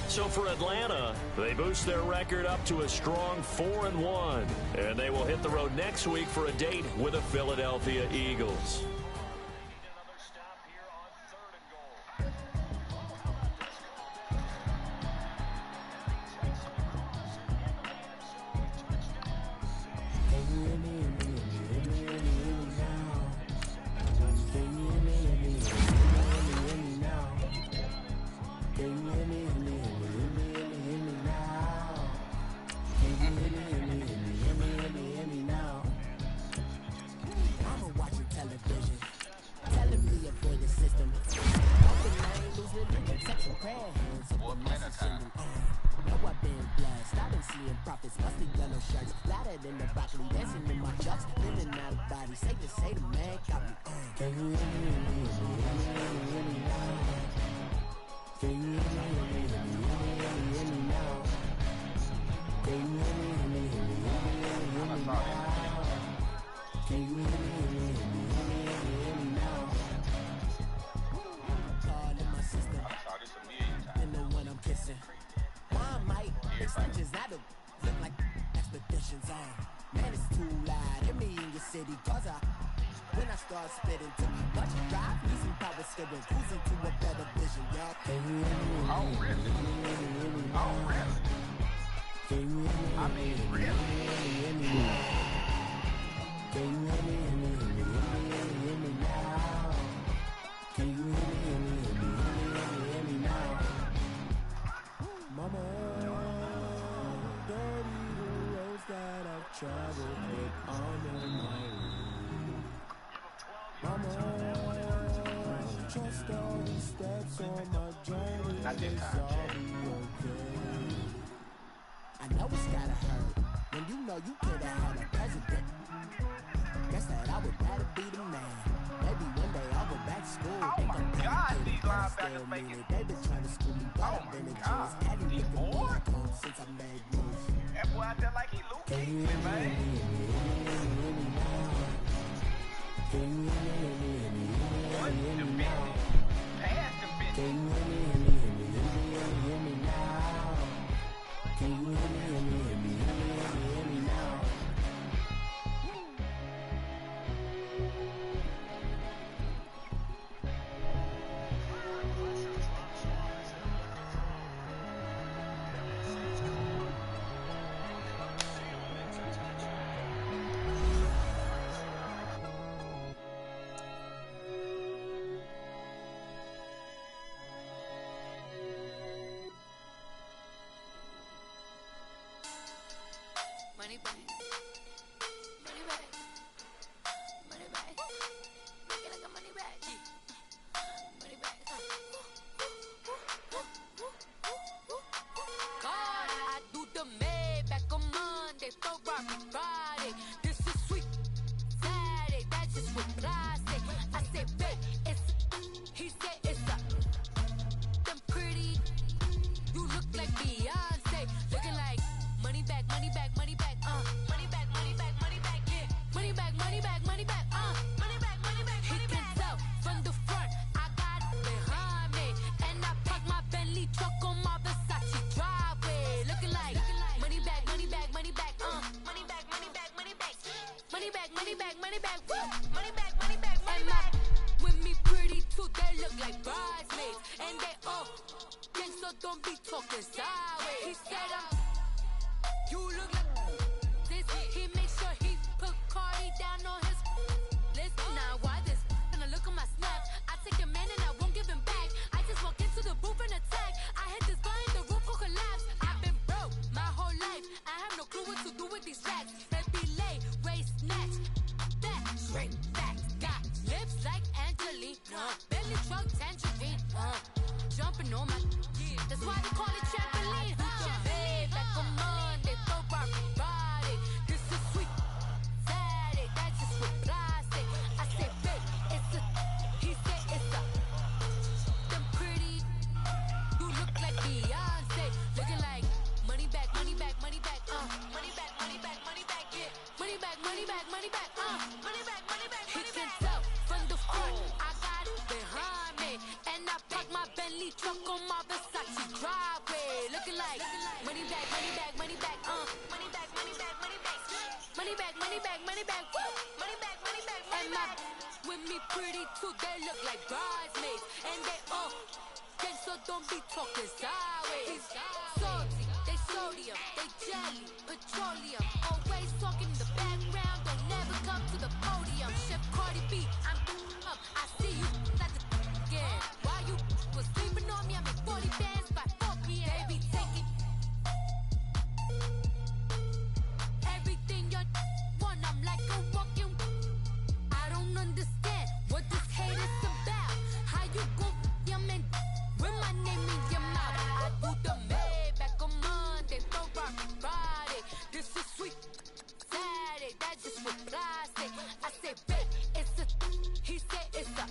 So for Atlanta, they boost their record up to a strong 4-1. And they will hit the road next week for a date with the Philadelphia Eagles. Stitches, I don't look like expeditions on. Man, it's too loud. Hit me in your city, cause when I start spitting to me, watch it drive, me some power steering, cruising to a better vision, y'all. Oh, really? Oh, really? I mean, really? Mama, dirty the roads that I've traveled with on my way. Mama, trust all the steps on my journey, Not this time, I'll be okay. I know it's gotta hurt when you know you could have had a president. Guess that I would rather be the man. Maybe one day I'll go back to school. Oh my God, these linebackers making. They've been trying to school me, but I've been in jail. These boys? Since I made moves. That boy out there like he Luke Kuechly, man. What? Defending. Pass defending. Money back. Money back. Money back. Make it like a money back. Money back. God, I do the Maybach on Monday, Ferrari Friday. This is sweet Saturday. That's just what I say. I say, babe, it's. He said it's a. Them pretty. You look like Beyonce. Looking like money back, money back, money back. Money back, money back, money back, yeah. Money back, money back, money back, money back, money back, money back. He can tell from the front, I got it behind me. And I park my Bentley truck on my Versace driveway. Looking like money back, money back, money back, money back, money back, money back. Money back, money back, money back, money back, money back, money back. With me pretty too, they look like bridesmaids. And they all so don't be talking sideways. He said you look like this. He makes sure he put Cardi down on his list. Now why this? Gonna look at my snap. I take a man and I won't give him back. I just walk into the booth and attack. I hit this button, the roof will collapse. I've been broke my whole life. I have no clue what to do with these racks. Baby lay, waist snatch, back, straight back. Got lips like Angelina, belly truck tangerine. Jumping on my, that's why they call it trampoline. Back on Monday, Ferrari Friday. This is sweet Saturday. That's just what I say. I say, babe, it's a. He said it's a. Them pretty. You look like Beyonce. Looking like money back, money back, money back. Money back, money back, money back. Yeah. Money back, money back, money back. Money back, money back, money back. He can tell from the front, I got it behind me, and I park my Bentley truck on my Versace driveway. Looking like money back, money back, money back, money back, money back, money back, money back, money back, money back, money back, money back, and my with me pretty too, they look like bridesmaids, and they all gang, so don't be talking sideways. Salty, they sodium, they jelly, petroleum, always talking in the background, don't never come to the podium. Chef Cardi B, I'm up, I see you at the again. While you was sleeping on me, I make 40 bands by 4 p.m. Baby, take it. Everything you want, I'm like a walking. I don't understand what this hate is about. How you go your man with my name in your mouth? I do the Maybach on Monday, Ferrari Friday. This is sweet Saturday. That's just what I say. I say, babe, it's a. He said it's a.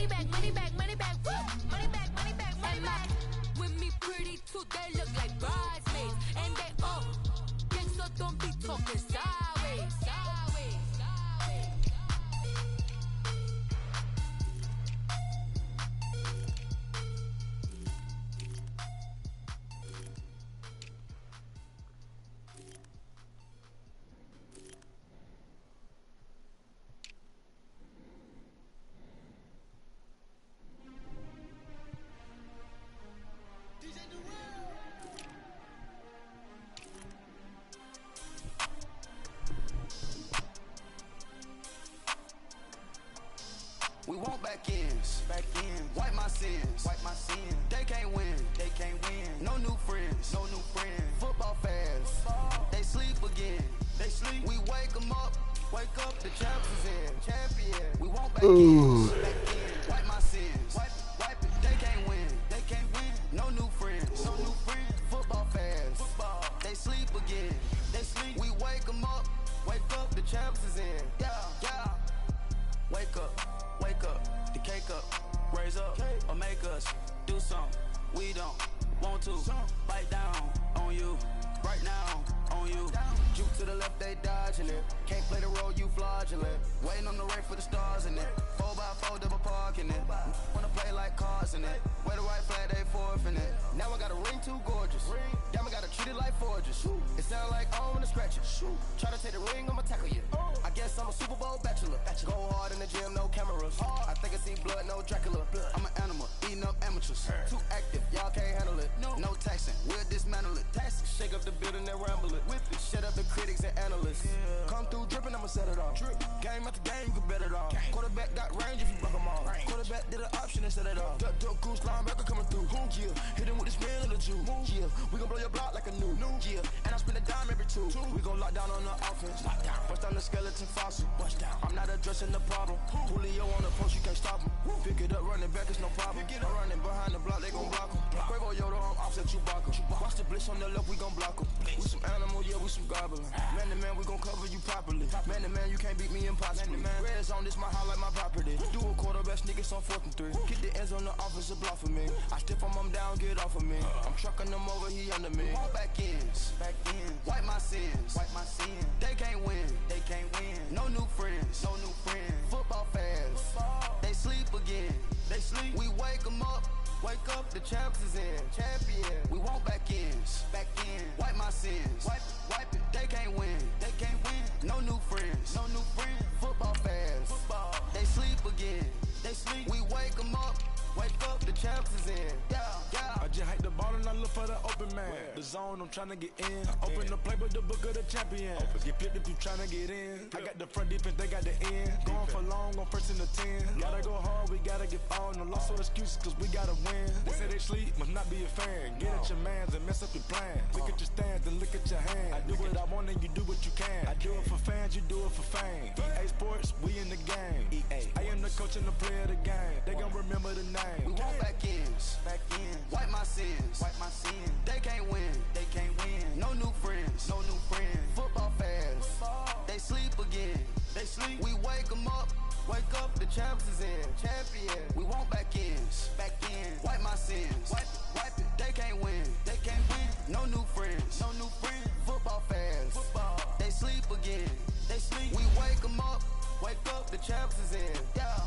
money back, money back, money back, woo. Money back, money back, money back. With me pretty too, they look like bridesmaids. And they all gangsta, don't be talking sideways. Sideways, sideways. We want back ends, wipe my sins, They can't win, No new friends, Football fans, they sleep again, We wake them up, the champions in, We want back ends, wipe my sins, wipe it. They can't win, No new friends, Football fans, they sleep again, We wake them up, the champions in, yeah. Wake up, the cake up, raise up, or make us do something we don't want to. Bite down on you, right now on you. Juke to the left, they dodging it. Can't play the role, you fraudulent. Waiting on the rain for the stars in it. 4x4 double parking it. Wanna play like cars in it. Wear the right flag, they forfeiting it. Now I got a ring too gorgeous. Damn, I gotta treat it like forges. It sound like I wanna scratch it. Try to take the ring, I'ma tackle you. I guess I'm a Super Bowl bachelor. Go hard in the gym, no cameras. I think I see blood, no Dracula. I'm an animal, eating up amateurs. Too active, y'all can't handle it. No taxing, we'll dismantle it. Shake up the building and ramble it. Whip it, shut up the critics and analysts. Come through dripping, I'ma set it off. Game after game, you can bet it off. Quarterback got range if you buck them off. Quarterback did an option and set it off. Duck goose linebacker coming through. Yeah, hit him with the spin of the Jew. Yeah, we gon' blow your block like a new. Yeah, and I spend a dime every two. We gon' lock down on the offense. Bust down the skeleton fossil. I'm not addressing the problem. Julio on the post, you can't stop him. Pick it up, running back, it's no problem. I'm running behind the block, they gon' block him. Quavo Yoda on offset Chewbacca. Watch the blitz on the left, we gon' block him. We some animal, yeah, we some goblin. Man to man, we gon' cover you properly. Man to man, you can't beat me impossibly. Red zone, this my highlight, my property. Do a quarterback sneakers on 4th and 3. Get the ends on the offensive block for me. I stiff him down, get off of me. I'm trucking them over, he under me. Back ends, wipe my sins, They can't win, No new friends, Football fans, they sleep again, We wake them up, the champions in, We want back ends, wipe my sins, wipe it. They can't win, No new friends, Football fans, they sleep again, We wake them up, the champions in, yeah. I just hate the ball and I look for the open man. The zone, I'm trying to get in. Open the playbook, the book of the champion. Get flipped if you trying to get in. I got the front defense, they got the end. Going for long, on 1st and the 10. Gotta go hard, we gotta get all. No loss or excuses, cause we gotta win. They say they sleep, must not be a fan. Get at your mans and mess up your plan. Look at your stands and look at your hands. I do what I want and you do what you can. I do it for fans, you do it for fame. EA Sports, we in the game. I am the coach and the player of the game. They gon' remember the name. We want back ends, wipe my sins, They can't win, No new friends, Football fans, they sleep again, We wake them up, the champions in, We want back ends, wipe my sins, wipe it. They can't win, No new friends, Football fans, they sleep again, We wake them up, the champions in, yeah.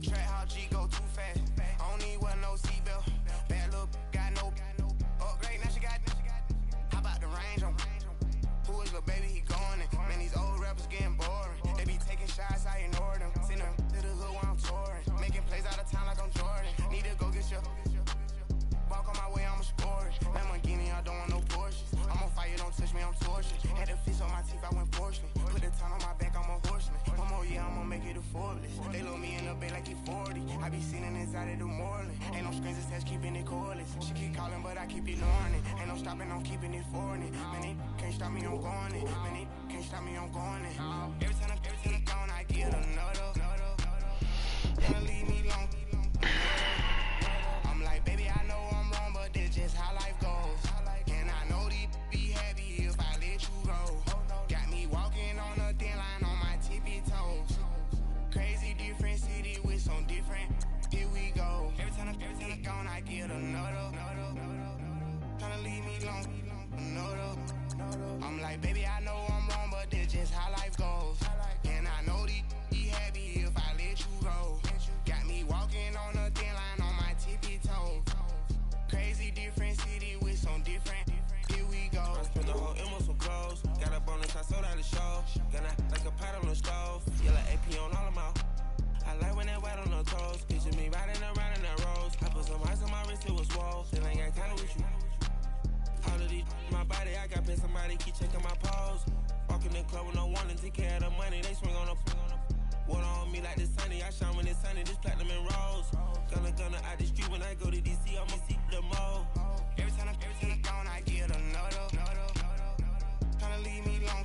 Track how G go too fast. I don't need wear no seatbelt. Bad Forbes. They load me in the bay like he 40. I be sitting inside of the Moreland. Ain't no screens attached, keeping it cordless. She keep calling, but I keep ignoring it. Ain't no stopping, I'm keeping it foreign it. Man, they can't stop me, I'm going it. Man, they can't stop me, I'm going it. Every time I'm gone, I get another. Gonna leave me long. I'm like, baby, I know I'm wrong, but this just how life goes. And I know these be happy if I let you go. Got me walking on a thin line on my tippy toes. Crazy different city with some different. Here we go. Every time I'm gone, I get another. Tryna leave me long. Another. I'm like, baby, I know I'm wrong, but this just how life goes. And I know these be happy if I let you go. Got me walking on a thin line on my tippy toes. Crazy different city with some different. Here we go. I spent the whole M on some clothes. Got up on the top, sold out the show. Gonna act like a pot on the stove. Yellow AP on all of my. I like when they wet on the toes. Picture me riding around in that rose. I put some ice on my wrist, it was swole. Still ain't got time with you. All of these, my body, I got paid somebody, keep checking my pose. Walking in the club with no warning, take care of the money, they swing on the. Water on me like the sunny, I shine when it's sunny, this platinum and rose. Gonna out the street when I go to DC, I'ma see the mo. Every time I'm gone, I get another. Tryna leave me long,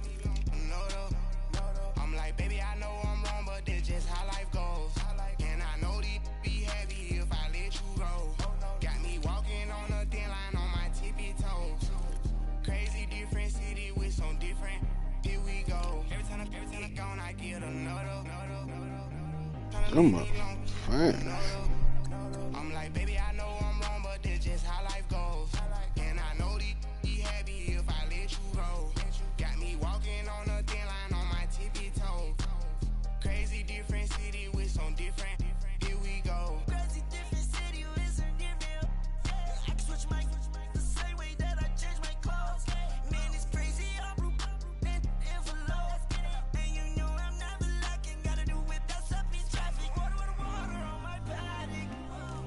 another. I'm like, baby, I know I'm wrong, but this just how life goes. And I know these be happy if I let you go. Got me walking on a thin line on my tippy toes. Crazy different city with some different. Here we go. Every time I'm gone, I get another. Come on, fine. I'm like, baby, I know I'm wrong, but this just how life goes. And I know these be happy if I let you go. Got me walking on a thin line on my tippy toes. Crazy different city with some different. Here we go. Crazy different city with some different. I can switch my the same way that I change my clothes. Man, it's crazy. I'm envelope. And you know I'm never lacking. Gotta do it, that's up in traffic. Water on my paddock.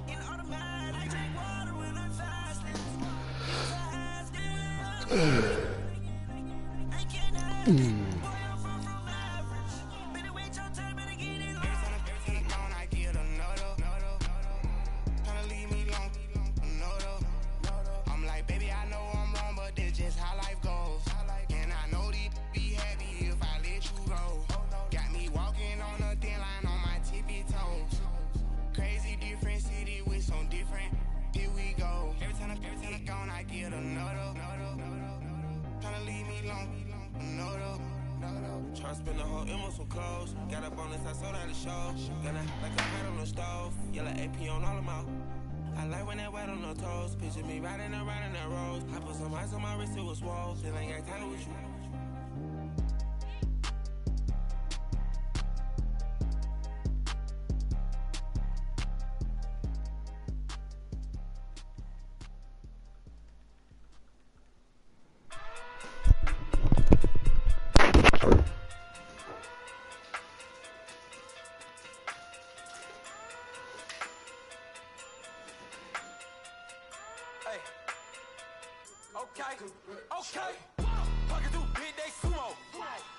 In automatic. I drink water when I'm fasting. I can't have it. Boy, I'm from average. Better wait your turn, better get it on. Every time I'm gone, I get another. Tryna leave me long, another. I'm like, baby, I know I'm wrong, but this just how life goes. And I know these be happy if I let you go. Got me walking on a thin line on my tippy toes. Crazy different city with some different. Here we go. Every time I'm gone, I get another. Tryna leave me long, another. Tryna spend the whole M on some clothes. Got up on this, I sold out the show. Gonna act like a pot on the stove. Yellow AP on all of my. I like when they wet on the toes. Picture me riding around in that rose. I put some ice on my wrist, it was swole. Still ain't got time with you. Okay. Pocket through big day sumo.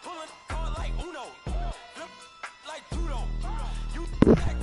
Pulling card like Uno. Flip like judo. You back